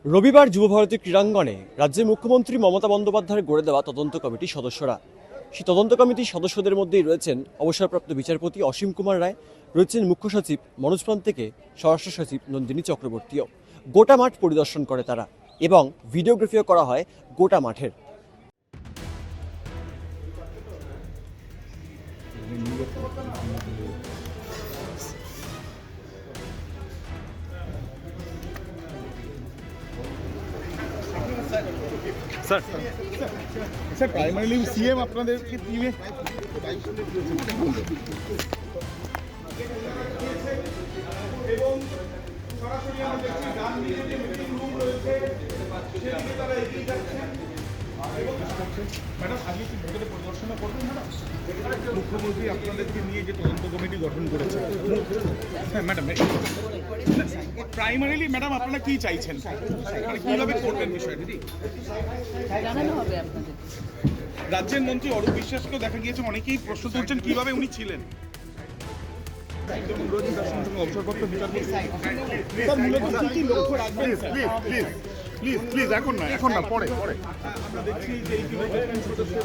রবিবার যুবভারতী ক্রীড়াঙ্গনে রাজ্যের মুখ্যমন্ত্রী মমতা বন্দ্যোপাধ্যায়ের গড়ে দেওয়া তদন্ত কমিটির সদস্যরা। সেই তদন্ত কমিটির সদস্যদের মধ্যেই রয়েছেন অবসরপ্রাপ্ত বিচারপতি অসীম কুমার রায়, রয়েছেন মুখ্য সচিব মনোজ পান থেকে স্বরাষ্ট্র সচিব নন্দিনী চক্রবর্তীও। গোটা মাঠ পরিদর্শন করে তারা এবং ভিডিওগ্রাফিও করা হয় গোটা মাঠের। স্যার স্যার প্রাইমারিলি সিএম আপনাদেরকে টিমে এবং সরাসরি আমরা দেখছি ডান দিকে যে মিটিং রুম রয়েছে সেদিকে তারা এগিয়ে যাচ্ছেন। ম্যাডাম আজকে কি ভেতরে পরিদর্শন করবেন ম্যাডাম? মুখ্যমন্ত্রী আপনাদেরকে নিয়ে যে তদন্ত কমিটি গঠন করেছে, হ্যাঁ ম্যাডাম, প্রাইমারিলি ম্যাডাম আপনারা কি চাইছেন, মানে কিভাবে করবেন বিষয়টি? জানানো হবে আপনাদের। রাজ্যের মন্ত্রী অরূপ বিশ্বাসকেও দেখা গিয়েছে অনেকেই প্রশ্ন তুলছেন কিভাবে উনি ছিলেন। অবসরপ্রাপ্ত বিচারপতি স্যার মূলত কি কি লক্ষ্য রাখবেন? প্লিজ এখন না, পরে আমরা দেখছি যে এই সদস্য